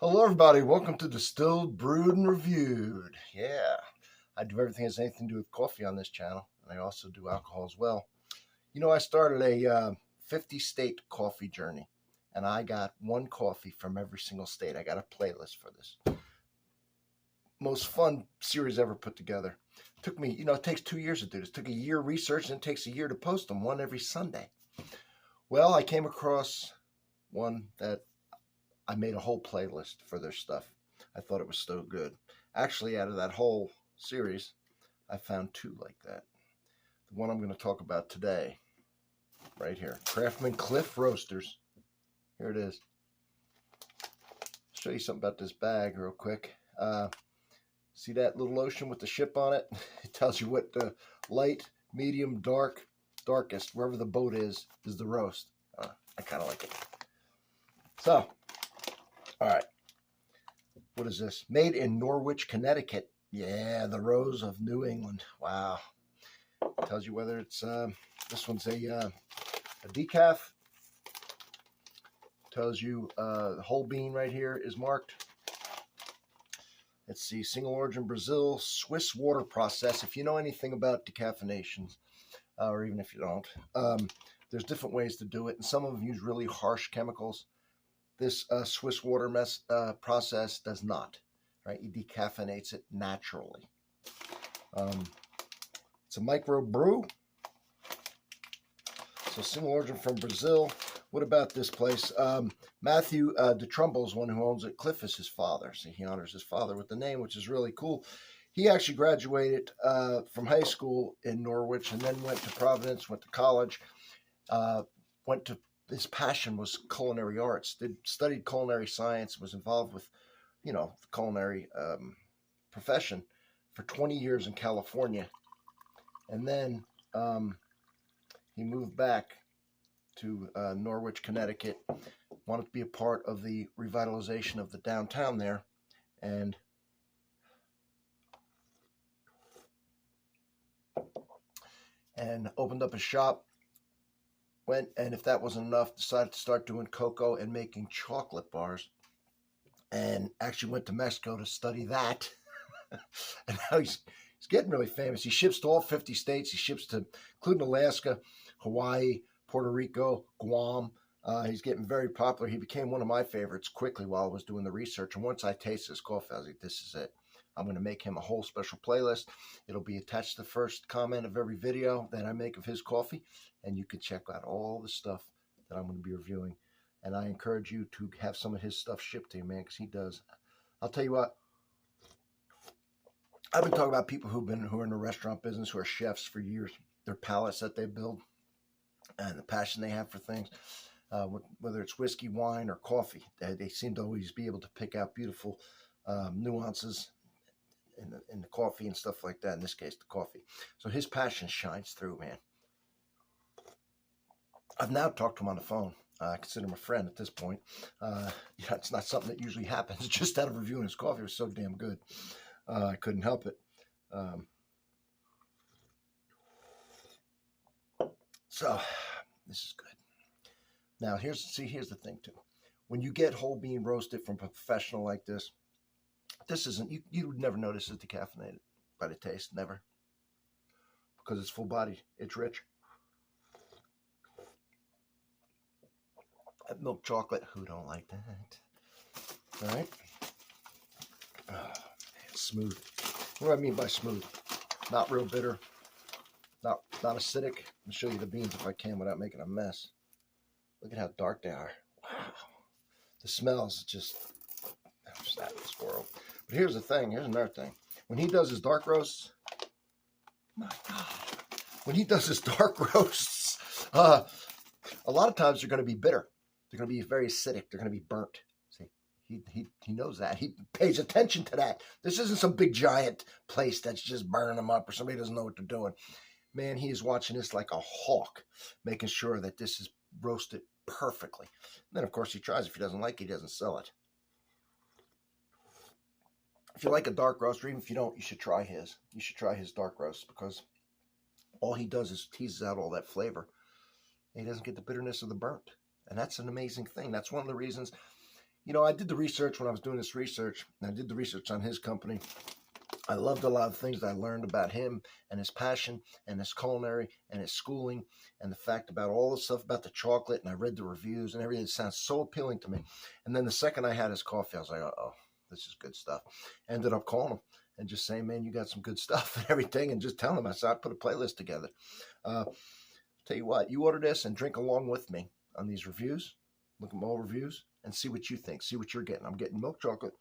Hello, everybody. Welcome to Distilled, Brewed, and Reviewed. Yeah, I do everything that has anything to do with coffee on this channel, and I also do alcohol as well. You know, I started a 50-state coffee journey, and I got one coffee from every single state. I got a playlist for this. Most fun series ever put together. It took me, it takes 2 years to do this. It took a year research, and it takes a year to post them, one every Sunday. Well, I came across one that I made a whole playlist for their stuff. I thought it was so good. Actually, out of that whole series, I found two like that. The one I'm going to talk about today, right here, Craftsman Cliff Roasters. Here it is. Show you something about this bag real quick. See that little ocean with the ship on it? It tells you what the light, medium, darkest, wherever the boat is the roast. I kind of like it. So, all right, what is this? Made in Norwich, Connecticut. Yeah, the Rose of New England. Wow. Tells you whether it's, this one's a decaf. Tells you the whole bean right here is marked. Let's see, single origin Brazil, Swiss water process. If you know anything about decaffeinations, or even if you don't, there's different ways to do it. And some of them use really harsh chemicals. This Swiss water process does not, right? It decaffeinates it naturally. It's a micro brew. So single origin from Brazil. What about this place? Matthew DeTrumbo is one who owns it. Cliff is his father. See, he honors his father with the name, which is really cool. He actually graduated from high school in Norwich and then went to Providence, went to college, his passion was culinary arts. Studied culinary science, was involved with, the culinary profession for 20 years in California. And then he moved back to Norwich, Connecticut, wanted to be a part of the revitalization of the downtown there, and opened up a shop. And if that wasn't enough, decided to start doing cocoa and making chocolate bars, and actually went to Mexico to study that. And now he's getting really famous. He ships to all 50 states. He ships to, including Alaska, Hawaii, Puerto Rico, Guam. He's getting very popular. He became one of my favorites quickly while I was doing the research. And once I tasted his coffee, I was like, this is it. I'm going to make him a whole special playlist. It'll be attached to the first comment of every video that I make of his coffee. And you can check out all the stuff that I'm going to be reviewing. And I encourage you to have some of his stuff shipped to you, man, because he does. I'll tell you what. I've been talking about people who are in the restaurant business, who are chefs for years. Their palates that they build and the passion they have for things, whether it's whiskey, wine, or coffee. They seem to always be able to pick out beautiful nuances in the coffee and stuff like that. In this case, the coffee. So his passion shines through, man. I've now talked to him on the phone. I consider him a friend at this point. It's not something that usually happens. Just out of reviewing his coffee, it was so damn good. I couldn't help it. So this is good. Now here's the thing too. When you get whole bean roasted from a professional like this isn't, you would never know this is decaffeinated by the taste, never. Because it's full body, it's rich. That milk chocolate, who don't like that? All right. It's smooth. What do I mean by smooth? Not real bitter. Not acidic. I'll show you the beans if I can without making a mess. Look at how dark they are. Wow. The smell is just out of this world. But here's the thing. Here's another thing. When he does his dark roasts, my God. When he does his dark roasts, a lot of times they're going to be bitter. They're going to be very acidic. They're going to be burnt. See, he knows that. He pays attention to that. This isn't some big giant place that's just burning them up or somebody doesn't know what they're doing. Man, he is watching this like a hawk, making sure that this is roasted perfectly. And then, of course, he tries. If he doesn't like it, he doesn't sell it. If you like a dark roast, or even if you don't, you should try his. You should try his dark roast, because all he does is teases out all that flavor. And he doesn't get the bitterness of the burnt. And that's an amazing thing. That's one of the reasons You know, I did the research when I was doing this research, and I did the research on his company. I loved a lot of things that I learned about him and his passion and his culinary and his schooling and the fact about all the stuff about the chocolate. And I read the reviews and everything. It sounds so appealing to me. And then the second I had his coffee, I was like, oh, this is good stuff. Ended up calling him and just saying, man, you got some good stuff and everything. And just telling him, I said, I put a playlist together. Tell you what, you order this and drink along with me on these reviews. Look at my old reviews and see what you think. See what you're getting. I'm getting milk chocolate.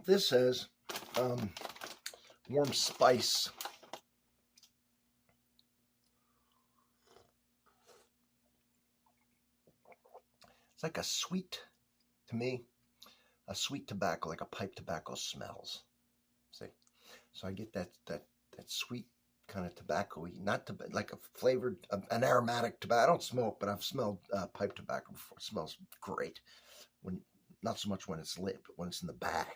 This says warm spice. It's like a sweet, to me, a sweet tobacco, like a pipe tobacco smells. See? So I get that sweet kind of tobacco-y, not like a flavored, an aromatic tobacco. I don't smoke, but I've smelled pipe tobacco before. It smells great. Not so much when it's lit, but when it's in the bag.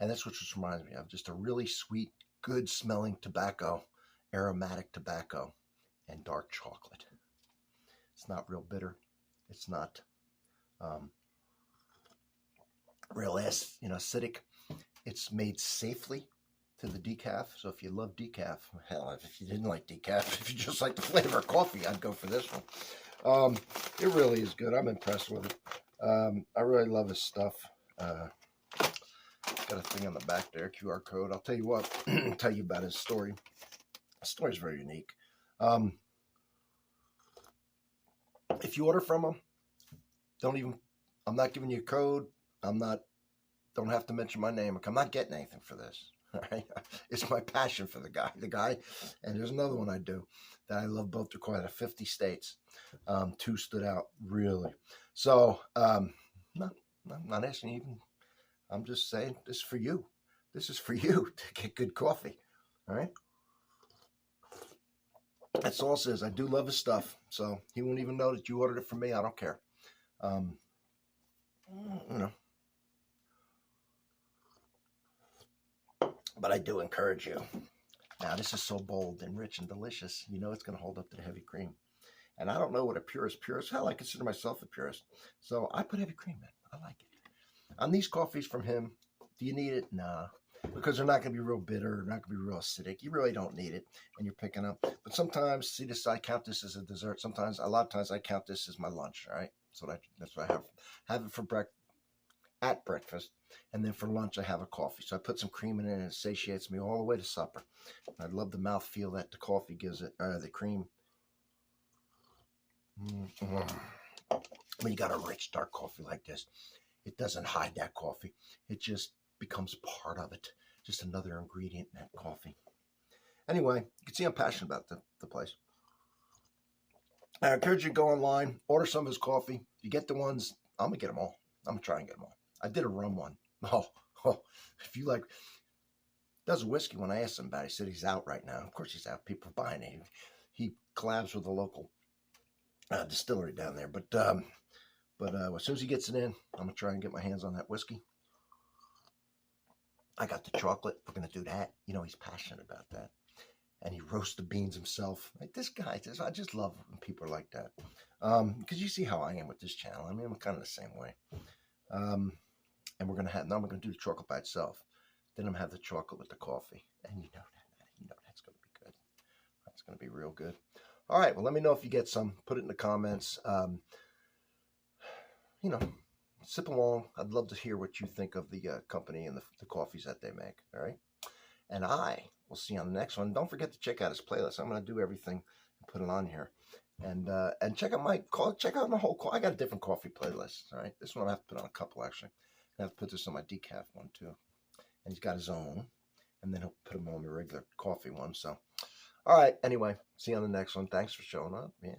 And that's what just reminds me of, just a really sweet, good smelling tobacco, aromatic tobacco, and dark chocolate. It's not real bitter. It's not real acidic. It's made safely to the decaf. So if you love decaf, hell, if you didn't like decaf, if you just like the flavor of coffee, I'd go for this one. It really is good. I'm impressed with it. I really love his stuff. Got a thing on the back there, QR code. I'll tell you what, tell you about his story. The story is very unique. If you order from him, I'm not giving you a code. Don't have to mention my name. I'm not getting anything for this. All right? It's my passion for the guy. And there's another one I do that I love both. They're quite 50 states. Two stood out really. So, no, I'm not asking you even. I'm just saying this is for you. This is for you to get good coffee. All right. That's all it says. I do love his stuff. So he won't even know that you ordered it from me. I don't care. You know. But I do encourage you. Now, this is so bold and rich and delicious. You know it's going to hold up to the heavy cream. And I don't know what a purist. Hell, I consider myself a purist. So I put heavy cream in. I like it. On these coffees from him, do you need it? Nah. Because they're not going to be real bitter. They're not going to be real acidic. You really don't need it. And you're picking up. But sometimes, see this, I count this as a dessert. A lot of times I count this as my lunch. All right. So that's what I have it for at breakfast. And then for lunch, I have a coffee. So I put some cream in it and it satiates me all the way to supper. I love the mouthfeel that the coffee gives it, the cream. When you got a rich, dark coffee like this, it doesn't hide that coffee. It just becomes part of it. Just another ingredient in that coffee. Anyway, you can see I'm passionate about the place. I encourage you to go online, order some of his coffee. If you get the ones, I'm going to get them all. I'm going to try and get them all. I did a rum one. Oh, if you like, does a whiskey when I asked him about it. He said he's out right now. Of course he's out. People are buying it. He collabs with a local distillery down there. But as soon as he gets it in, I'm going to try and get my hands on that whiskey. I got the chocolate. We're going to do that. You know, he's passionate about that. And he roasts the beans himself. Like this guy, I just love when people are like that. Because you see how I am with this channel. I mean, I'm kind of the same way. And we're going to now I'm going to do the chocolate by itself. Then I'm going to have the chocolate with the coffee. And you know that's going to be good. That's going to be real good. All right, well, let me know if you get some. Put it in the comments. You know, sip along. I'd love to hear what you think of the company and the coffees that they make. All right, and I will see you on the next one. Don't forget to check out his playlist. I'm going to do everything and put it on here, and check out check out my whole. I got a different coffee playlist. All right, this one I have to put on a couple actually. I have to put this on my decaf one too, and he's got his own, and then he'll put them on the regular coffee one. So, all right. Anyway, see you on the next one. Thanks for showing up. Yeah.